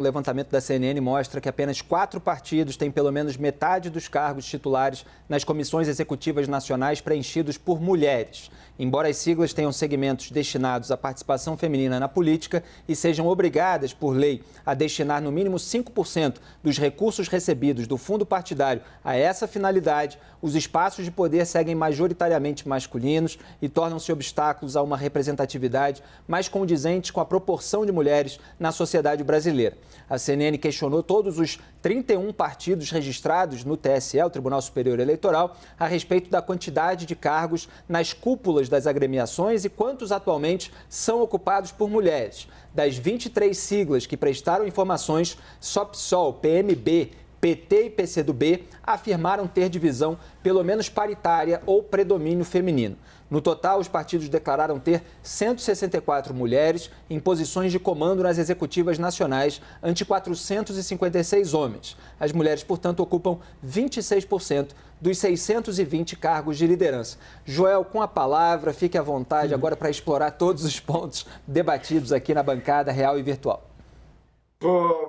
O levantamento da CNN mostra que apenas 4 partidos têm pelo menos metade dos cargos titulares nas comissões executivas nacionais preenchidos por mulheres. Embora as siglas tenham segmentos destinados à participação feminina na política e sejam obrigadas, por lei, a destinar no mínimo 5% dos recursos recebidos do fundo partidário a essa finalidade, os espaços de poder seguem majoritariamente masculinos e tornam-se obstáculos a uma representatividade mais condizente com a proporção de mulheres na sociedade brasileira. A CNN questionou todos os 31 partidos registrados no TSE, o Tribunal Superior Eleitoral, a respeito da quantidade de cargos nas cúpulas das agremiações e quantos atualmente são ocupados por mulheres. Das 23 siglas que prestaram informações, só PSOL, PMB, PT e PCdoB afirmaram ter divisão pelo menos paritária ou predomínio feminino. No total, os partidos declararam ter 164 mulheres em posições de comando nas executivas nacionais, ante 456 homens. As mulheres, portanto, ocupam 26% dos 620 cargos de liderança. Joel, com a palavra, fique à vontade agora para explorar todos os pontos debatidos aqui na bancada real e virtual.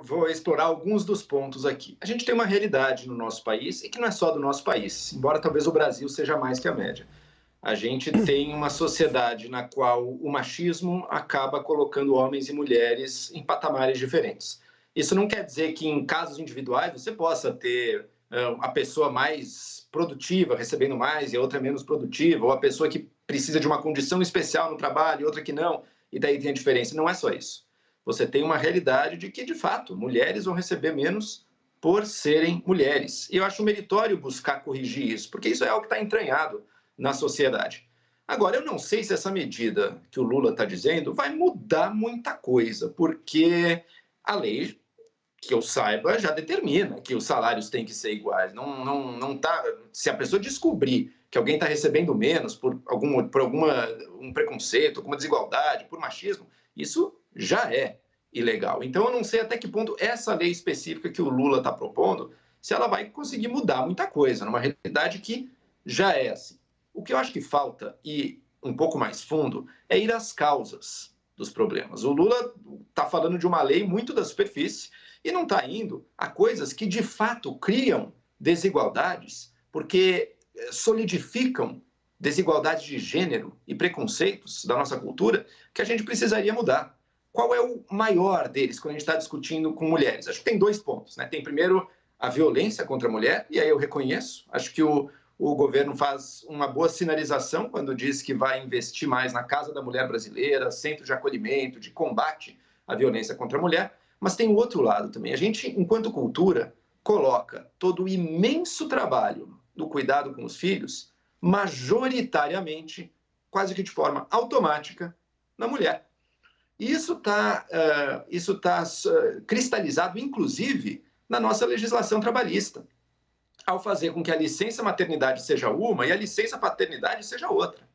Vou explorar alguns dos pontos aqui. A gente tem uma realidade no nosso país, e que não é só do nosso país, embora talvez o Brasil seja mais que a média. A gente tem uma sociedade na qual o machismo acaba colocando homens e mulheres em patamares diferentes. Isso não quer dizer que em casos individuais você possa ter a pessoa mais produtiva recebendo mais e a outra menos produtiva, ou a pessoa que precisa de uma condição especial no trabalho e outra que não, e daí tem a diferença. Não é só isso. Você tem uma realidade de que, de fato, mulheres vão receber menos por serem mulheres. E eu acho meritório buscar corrigir isso, porque isso é algo que está entranhado na sociedade. Agora, eu não sei se essa medida que o Lula está dizendo vai mudar muita coisa, porque a lei, que eu saiba, já determina que os salários têm que ser iguais. Não tá, se a pessoa descobrir que alguém está recebendo menos por um preconceito, alguma desigualdade, por machismo, isso já é ilegal. Então, eu não sei até que ponto essa lei específica que o Lula está propondo, se ela vai conseguir mudar muita coisa, numa realidade que já é assim. O que eu acho que falta, e um pouco mais fundo, é ir às causas dos problemas. O Lula está falando de uma lei muito da superfície e não está indo a coisas que, de fato, criam desigualdades, porque solidificam desigualdades de gênero e preconceitos da nossa cultura que a gente precisaria mudar. Qual é o maior deles quando a gente está discutindo com mulheres? Acho que tem 2 pontos, né? Tem, primeiro, a violência contra a mulher, e aí eu reconheço. Acho que o governo faz uma boa sinalização quando diz que vai investir mais na Casa da Mulher Brasileira, centro de acolhimento, de combate à violência contra a mulher. Mas tem o outro lado também. A gente, enquanto cultura, coloca todo o imenso trabalho do cuidado com os filhos, majoritariamente, quase que de forma automática, na mulher. E isso está cristalizado, inclusive, na nossa legislação trabalhista, ao fazer com que a licença maternidade seja uma e a licença paternidade seja outra.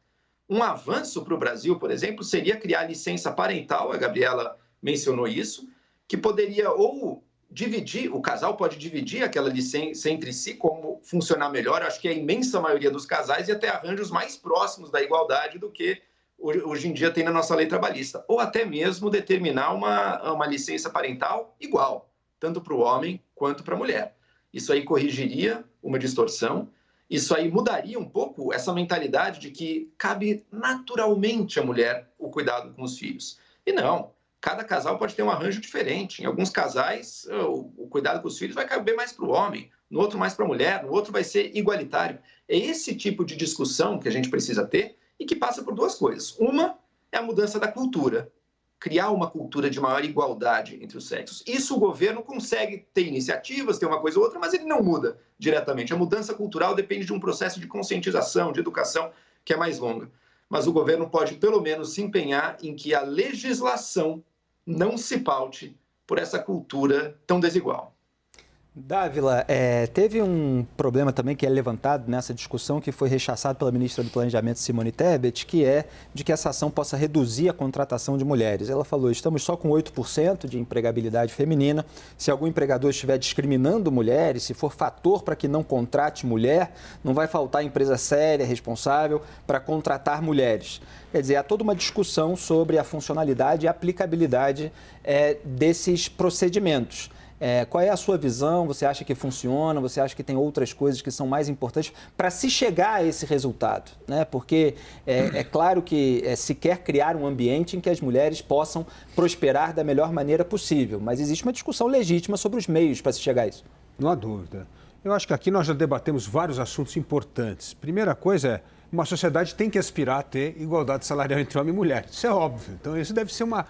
Um avanço para o Brasil, por exemplo, seria criar a licença parental, a Gabriela mencionou isso, que poderia ou dividir, o casal pode dividir aquela licença entre si, como funcionar melhor. Eu acho que a imensa maioria dos casais ia ter arranjos mais próximos da igualdade do que hoje em dia tem na nossa lei trabalhista. Ou até mesmo determinar uma licença parental igual, tanto para o homem quanto para a mulher. Isso aí corrigiria uma distorção, isso aí mudaria um pouco essa mentalidade de que cabe naturalmente à mulher o cuidado com os filhos. E não, cada casal pode ter um arranjo diferente. Em alguns casais, o cuidado com os filhos vai caber mais para o homem, no outro mais para a mulher, no outro vai ser igualitário. É esse tipo de discussão que a gente precisa ter e que passa por 2 coisas. Uma é a mudança da cultura, criar uma cultura de maior igualdade entre os sexos. Isso o governo consegue ter iniciativas, ter uma coisa ou outra, mas ele não muda diretamente. A mudança cultural depende de um processo de conscientização, de educação, que é mais longa. Mas o governo pode, pelo menos, se empenhar em que a legislação não se paute por essa cultura tão desigual. Dávila, teve um problema também que é levantado nessa discussão, que foi rechaçado pela ministra do Planejamento, Simone Tebet, que é de que essa ação possa reduzir a contratação de mulheres. Ela falou, estamos só com 8% de empregabilidade feminina. Se algum empregador estiver discriminando mulheres, se for fator para que não contrate mulher, não vai faltar empresa séria, responsável para contratar mulheres. Quer dizer, há toda uma discussão sobre a funcionalidade e a aplicabilidade desses procedimentos. Qual é a sua visão? Você acha que funciona? Você acha que tem outras coisas que são mais importantes para se chegar a esse resultado? Né? Porque é claro que se quer criar um ambiente em que as mulheres possam prosperar da melhor maneira possível, mas existe uma discussão legítima sobre os meios para se chegar a isso. Não há dúvida. Eu acho que aqui nós já debatemos vários assuntos importantes. Primeira coisa é, uma sociedade tem que aspirar a ter igualdade salarial entre homem e mulher. Isso é óbvio. Então, isso deve ser uma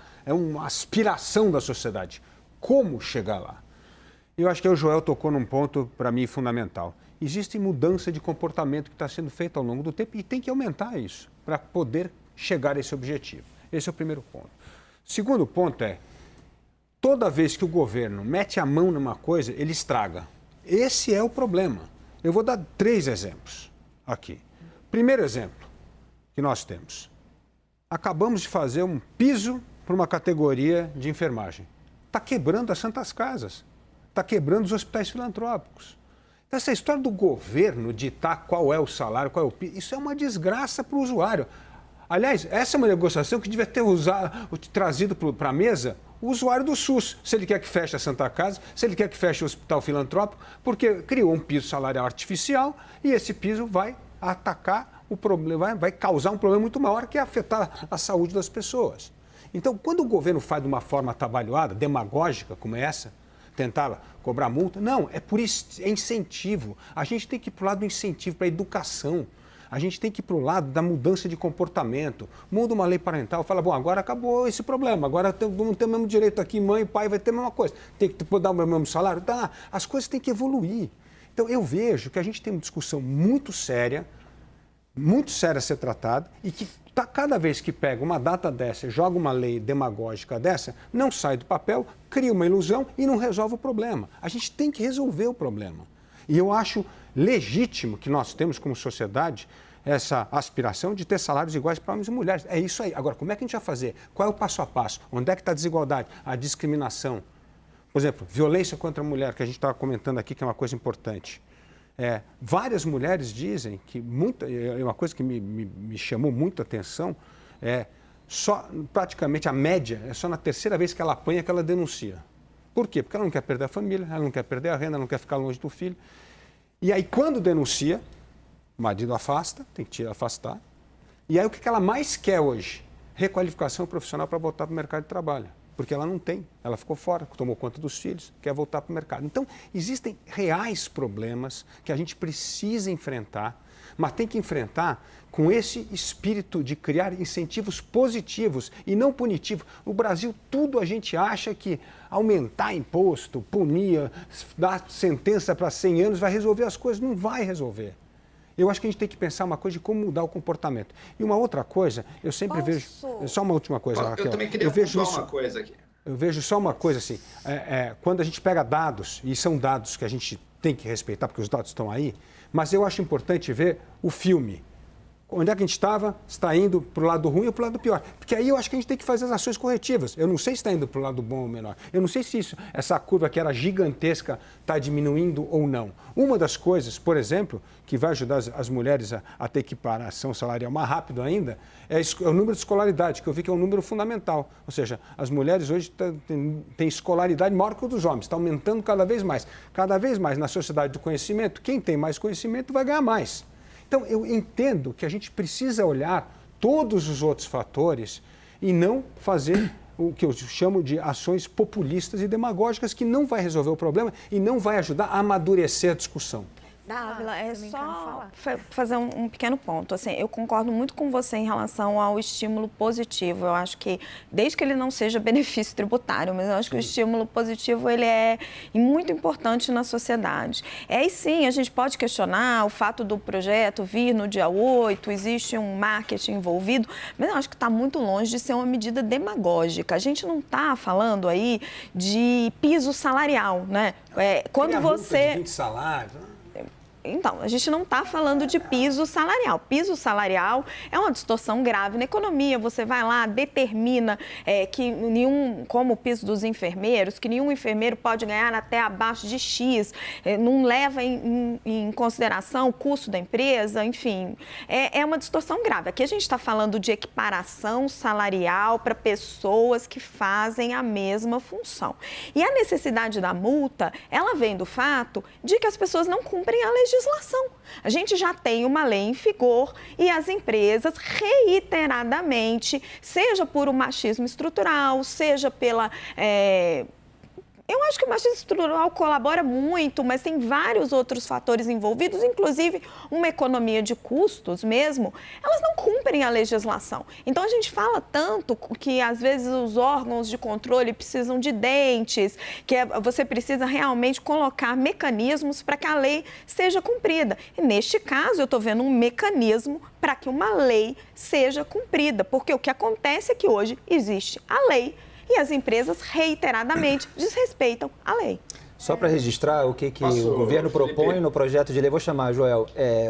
aspiração da sociedade. Como chegar lá? Eu acho que o Joel tocou num ponto, para mim, fundamental. Existe mudança de comportamento que está sendo feita ao longo do tempo e tem que aumentar isso para poder chegar a esse objetivo. Esse é o primeiro ponto. Segundo ponto é, toda vez que o governo mete a mão numa coisa, ele estraga. Esse é o problema. Eu vou dar 3 exemplos aqui. Primeiro exemplo que nós temos. Acabamos de fazer um piso para uma categoria de enfermagem. Está quebrando as santas casas, está quebrando os hospitais filantrópicos. Então, essa história do governo ditar qual é o salário, qual é o piso, isso é uma desgraça para o usuário. Aliás, essa é uma negociação que devia ter trazido para a mesa o usuário do SUS, se ele quer que feche a Santa Casa, se ele quer que feche o hospital filantrópico, porque criou um piso salarial artificial e esse piso vai atacar o problema, vai causar um problema muito maior, que é afetar a saúde das pessoas. Então, quando o governo faz de uma forma atabalhoada, demagógica como essa, tentar cobrar multa, não, é por incentivo. A gente tem que ir para o lado do incentivo, para a educação. A gente tem que ir para o lado da mudança de comportamento. Muda uma lei parental, fala, bom, agora acabou esse problema, agora vamos ter o mesmo direito aqui, mãe e pai vai ter a mesma coisa. Tem que dar o mesmo salário? Tá, as coisas têm que evoluir. Então, eu vejo que a gente tem uma discussão muito séria a ser tratada e que cada vez que pega uma data dessa, joga uma lei demagógica dessa, não sai do papel, cria uma ilusão e não resolve o problema. A gente tem que resolver o problema. E eu acho legítimo que nós temos como sociedade essa aspiração de ter salários iguais para homens e mulheres. É isso aí. Agora, como é que a gente vai fazer? Qual é o passo a passo? Onde é que está a desigualdade? A discriminação. Por exemplo, violência contra a mulher, que a gente estava comentando aqui, que é uma coisa importante. Várias mulheres dizem que uma coisa que me chamou muita atenção praticamente a média é só na 3ª vez que ela apanha que ela denuncia. Por quê? Porque ela não quer perder a família, ela não quer perder a renda, ela não quer ficar longe do filho. E aí, quando denuncia, o marido afasta, tem que afastar. E aí, o que ela mais quer hoje? Requalificação profissional para voltar para o mercado de trabalho. Porque ela não tem, ela ficou fora, tomou conta dos filhos, quer voltar para o mercado. Então, existem reais problemas que a gente precisa enfrentar, mas tem que enfrentar com esse espírito de criar incentivos positivos e não punitivos. No Brasil, tudo a gente acha que aumentar imposto, punir, dar sentença para 100 anos vai resolver as coisas. Não vai resolver. Eu acho que a gente tem que pensar uma coisa de como mudar o comportamento. E uma outra coisa, eu sempre vejo... Só uma última coisa, Raquel. Eu também queria pontuar uma coisa aqui. Eu vejo só uma coisa assim, quando a gente pega dados, e são dados que a gente tem que respeitar, porque os dados estão aí, mas eu acho importante ver o filme. Onde é que a gente estava? Está indo para o lado ruim ou para o lado pior? Porque aí eu acho que a gente tem que fazer as ações corretivas. Eu não sei se está indo para o lado bom ou menor. Eu não sei se essa curva que era gigantesca está diminuindo ou não. Uma das coisas, por exemplo, que vai ajudar as mulheres a ter equiparação salarial mais rápido ainda, é o número de escolaridade, que eu vi que é um número fundamental. Ou seja, as mulheres hoje têm escolaridade maior que a dos homens, está aumentando cada vez mais. Cada vez mais na sociedade do conhecimento, quem tem mais conhecimento vai ganhar mais. Então, eu entendo que a gente precisa olhar todos os outros fatores e não fazer o que eu chamo de ações populistas e demagógicas que não vai resolver o problema e não vai ajudar a amadurecer a discussão. Dávila, é só fazer um pequeno ponto. Assim, eu concordo muito com você em relação ao estímulo positivo. Eu acho que, desde que ele não seja benefício tributário, mas eu acho que o estímulo positivo ele é muito importante na sociedade. E sim, a gente pode questionar o fato do projeto vir no dia 8, existe um marketing envolvido, mas eu acho que está muito longe de ser uma medida demagógica. A gente não está falando aí de piso salarial, né? Quando você... De 20 salários... Então, a gente não está falando de piso salarial. Piso salarial é uma distorção grave na economia. Você vai lá, determina que como o piso dos enfermeiros, que nenhum enfermeiro pode ganhar até abaixo de X, não leva em consideração o custo da empresa, enfim. É uma distorção grave. Aqui a gente está falando de equiparação salarial para pessoas que fazem a mesma função. E a necessidade da multa, ela vem do fato de que as pessoas não cumprem a legislação. A gente já tem uma lei em vigor e as empresas reiteradamente, seja por um machismo estrutural, seja pela... Eu acho que o machismo estrutural colabora muito, mas tem vários outros fatores envolvidos, inclusive uma economia de custos mesmo, elas não cumprem a legislação. Então, a gente fala tanto que, às vezes, os órgãos de controle precisam de dentes, que você precisa realmente colocar mecanismos para que a lei seja cumprida. E, neste caso, eu estou vendo um mecanismo para que uma lei seja cumprida, porque o que acontece é que hoje existe a lei, e as empresas reiteradamente desrespeitam a lei. Só para registrar o que o governo propõe no projeto de lei, vou chamar, Joel,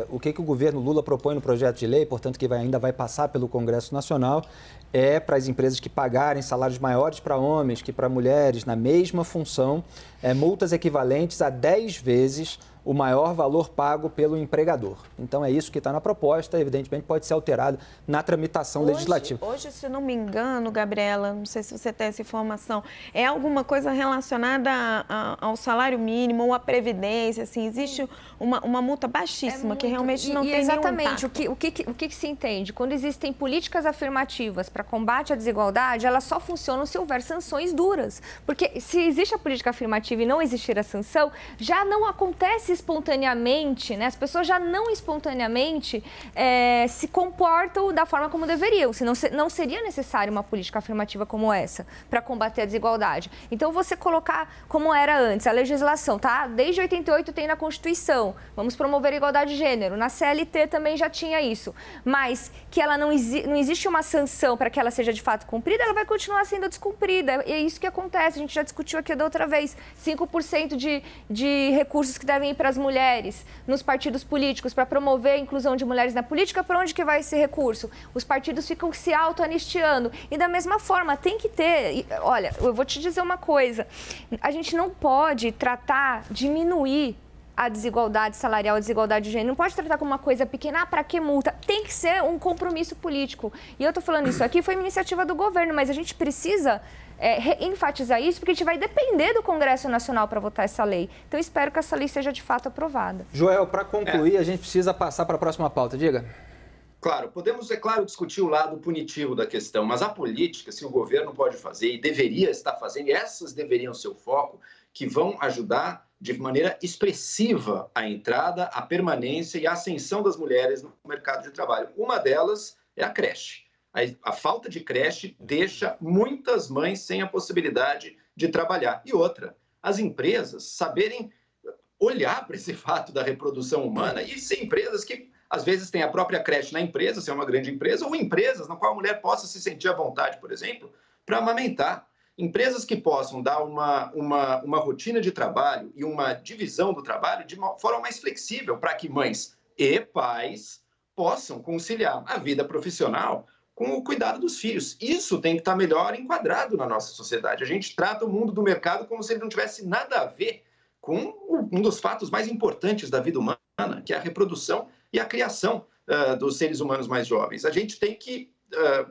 o que o governo Lula propõe no projeto de lei, portanto, que ainda vai passar pelo Congresso Nacional, é para as empresas que pagarem salários maiores para homens que para mulheres na mesma função, multas equivalentes a 10 vezes o maior valor pago pelo empregador. Então, é isso que está na proposta, evidentemente pode ser alterado na tramitação legislativa. Hoje, se não me engano, Gabriela, não sei se você tem essa informação, é alguma coisa relacionada ao salário mínimo ou à previdência, assim, existe uma multa baixíssima que realmente não tem exatamente, o que se entende? Quando existem políticas afirmativas para combate à desigualdade, elas só funcionam se houver sanções duras. Porque se existe a política afirmativa e não existir a sanção, já não acontece espontaneamente, né? As pessoas já não espontaneamente se comportam da forma como deveriam, senão não seria necessária uma política afirmativa como essa para combater a desigualdade. Então, você colocar como era antes, a legislação, tá? Desde 88 tem na Constituição, vamos promover a igualdade de gênero, na CLT também já tinha isso, mas que ela não existe uma sanção para que ela seja de fato cumprida, ela vai continuar sendo descumprida, e é isso que acontece, a gente já discutiu aqui da outra vez, 5% de recursos que devem ir para as mulheres nos partidos políticos para promover a inclusão de mulheres na política, para onde que vai esse recurso? Os partidos ficam se auto-anistiando. E da mesma forma, tem que ter... Olha, eu vou te dizer uma coisa. A gente não pode diminuir a desigualdade salarial, a desigualdade de gênero. Não pode tratar como uma coisa pequena, para que multa? Tem que ser um compromisso político. E eu estou falando isso aqui, foi uma iniciativa do governo, mas a gente precisa enfatizar isso, porque a gente vai depender do Congresso Nacional para votar essa lei. Então, eu espero que essa lei seja de fato aprovada. Joel, para concluir, a gente precisa passar para a próxima pauta. Diga. Claro, podemos, é claro, discutir o lado punitivo da questão, mas a política, se o governo pode fazer e deveria estar fazendo, e essas deveriam ser o foco, que vão ajudar de maneira expressiva a entrada, a permanência e a ascensão das mulheres no mercado de trabalho. Uma delas é a creche. A falta de creche deixa muitas mães sem a possibilidade de trabalhar. E outra, as empresas saberem olhar para esse fato da reprodução humana e ser empresas que, às vezes, têm a própria creche na empresa, se é uma grande empresa, ou empresas na qual a mulher possa se sentir à vontade, por exemplo, para amamentar. Empresas que possam dar uma rotina de trabalho e uma divisão do trabalho de uma forma mais flexível para que mães e pais possam conciliar a vida profissional com o cuidado dos filhos. Isso tem que estar melhor enquadrado na nossa sociedade. A gente trata o mundo do mercado como se ele não tivesse nada a ver com um dos fatos mais importantes da vida humana, que é a reprodução e a criação dos seres humanos mais jovens. A gente tem que...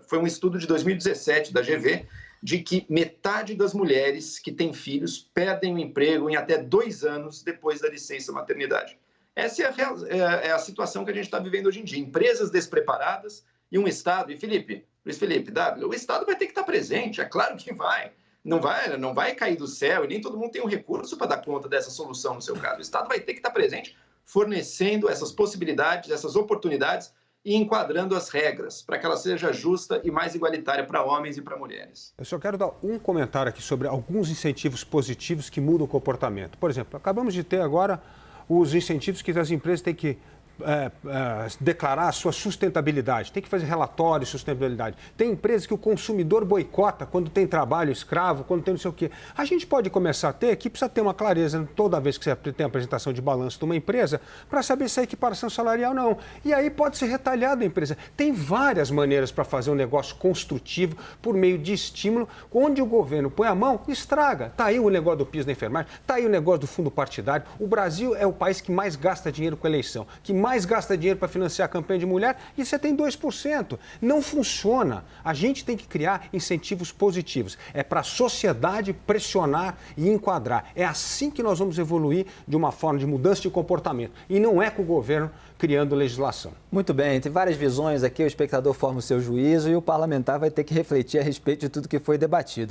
foi um estudo de 2017 da GV, de que metade das mulheres que têm filhos perdem o emprego em até 2 anos depois da licença maternidade. Essa é a situação que a gente está vivendo hoje em dia. Empresas despreparadas e um Estado... E Luiz Felipe, o Estado vai ter que estar presente, é claro que vai. Não vai cair do céu e nem todo mundo tem um recurso para dar conta dessa solução no seu caso. O Estado vai ter que estar presente fornecendo essas possibilidades, essas oportunidades e enquadrando as regras para que ela seja justa e mais igualitária para homens e para mulheres. Eu só quero dar um comentário aqui sobre alguns incentivos positivos que mudam o comportamento. Por exemplo, acabamos de ter agora os incentivos que as empresas têm que declarar a sua sustentabilidade, tem que fazer relatório de sustentabilidade. Tem empresas que o consumidor boicota quando tem trabalho escravo, quando tem não sei o quê. A gente pode começar a ter, que precisa ter uma clareza toda vez que você tem a apresentação de balanço de uma empresa, para saber se é equiparação salarial ou não. E aí pode ser retalhado a empresa. Tem várias maneiras para fazer um negócio construtivo por meio de estímulo, onde o governo põe a mão e estraga. Está aí o negócio do piso da enfermagem, está aí o negócio do fundo partidário. O Brasil é o país que mais gasta dinheiro com eleição, que mais gasta dinheiro para financiar a campanha de mulher e você tem 2%. Não funciona. A gente tem que criar incentivos positivos. É para a sociedade pressionar e enquadrar. É assim que nós vamos evoluir de uma forma de mudança de comportamento. E não é com o governo criando legislação. Muito bem, tem várias visões aqui, o espectador forma o seu juízo e o parlamentar vai ter que refletir a respeito de tudo que foi debatido.